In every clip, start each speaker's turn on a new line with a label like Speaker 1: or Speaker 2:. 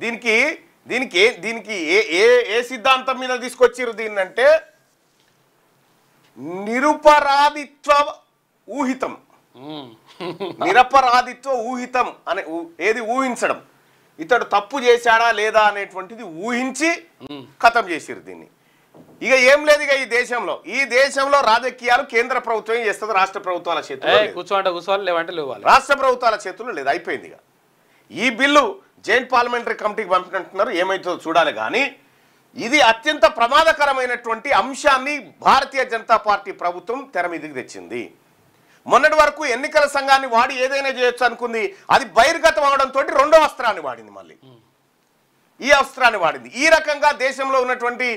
Speaker 1: దీనికి దీనికి దీనికి ఏ ఏ ఏ సిద్ధాంతం మీద తీసుకొచ్చిరు దీన్నంటే నిరపరాధిత్వ ఊహితం. నిరపరాధిత్వ ఊహితం అనే ఏది ఊహించడం, ఇతడు తప్పు చేశాడా లేదా అనేటువంటిది ఊహించి ఖతం చేసిరు దీన్ని. ఇక ఏం లేదు ఇక ఈ దేశంలో రాజకీయాలు కేంద్ర ప్రభుత్వం చేస్తుంది, రాష్ట్ర ప్రభుత్వాల చేతుల్లో రాష్ట్ర ప్రభుత్వాల చేతుల్లో లేదు, అయిపోయింది. ఇక ఈ బిల్లు జాయింట్ పార్లమెంటరీ కమిటీకి పంపినట్టున్నారు, ఏమైతుందో చూడాలి. కానీ ఇది అత్యంత ప్రమాదకరమైనటువంటి అంశాన్ని భారతీయ జనతా పార్టీ ప్రభుత్వం తెర మీదకి తెచ్చింది. మొన్నటి వరకు ఎన్నికల సంఘాన్ని వాడి ఏదైనా చేయొచ్చు అనుకుంది, అది బహిర్గతం అవడంతో రెండో అస్త్రాన్ని వాడింది, మళ్ళీ ఈ అస్త్రాన్ని వాడింది. ఈ రకంగా దేశంలో ఉన్నటువంటి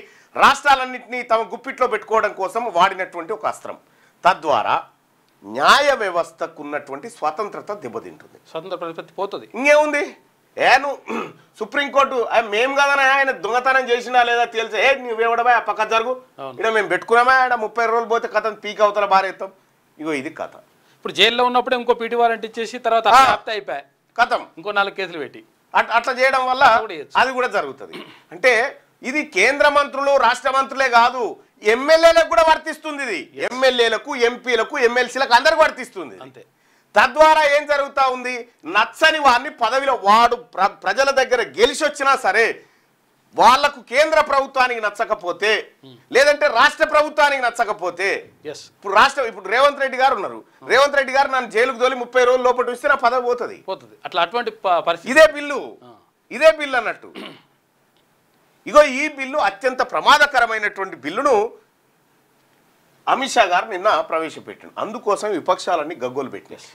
Speaker 1: రాష్ట్రాలన్నింటినీ తమ గుప్పిట్లో పెట్టుకోవడం కోసం వాడినటువంటి ఒక అస్త్రం. తద్వారా న్యాయ వ్యవస్థకు ఉన్నటువంటి స్వతంత్రత దెబ్బతింటుంది,
Speaker 2: స్వతంత్ర ప్రతిపత్తి పోతుంది.
Speaker 1: ఇంకేముంది, సుప్రీంకోర్టు మేము కదనా ఆయన దొంగతనం చేసినా లేదా తెలిసే నువ్వేవడమా పక్క జరుగు, ఇక్కడ మేము పెట్టుకున్నామా, ఇక్కడ 30 రోజులు పోతే కథ పీక్ అవతల భారేస్తాం. ఇగో ఇది కథ.
Speaker 2: ఇప్పుడు జైల్లో ఉన్నప్పుడు ఇంకో పీటీ వారెంట్ ఇచ్చేసి తర్వాత అయిపోయాయి కథం, ఇంకో 4 కేసులు పెట్టి
Speaker 1: అట్లా చేయడం వల్ల అది కూడా జరుగుతుంది. అంటే ఇది కేంద్ర మంత్రులు రాష్ట్ర మంత్రులే కాదు, ఎమ్మెల్యేలకు కూడా వర్తిస్తుంది. ఇది ఎమ్మెల్యేలకు, ఎంపీలకు, ఎమ్మెల్సీలకు అందరికి వర్తిస్తుంది. అంతే. తద్వారా ఏం జరుగుతూ ఉంది, నచ్చని వారిని పదవిలో వాడు ప్రజల దగ్గర గెలిచి వచ్చినా సరే వాళ్లకు కేంద్ర ప్రభుత్వానికి నచ్చకపోతే లేదంటే రాష్ట్ర ప్రభుత్వానికి నచ్చకపోతే, ఇప్పుడు రేవంత్ రెడ్డి గారు ఉన్నారు, రేవంత్ రెడ్డి గారు నన్ను జైలుకు తోలి 30 రోజుల లోపల ఇస్తే నా పదవి పోతుంది.
Speaker 2: అటువంటి
Speaker 1: ఇదే బిల్లు అన్నట్టు. ఇగో ఈ బిల్లు అత్యంత ప్రమాదకరమైనటువంటి బిల్లును అమిత్ షా గారు నిన్న ప్రవేశపెట్టాడు. అందుకోసం విపక్షాలన్నీ గగ్గోలు పెట్టినాయి.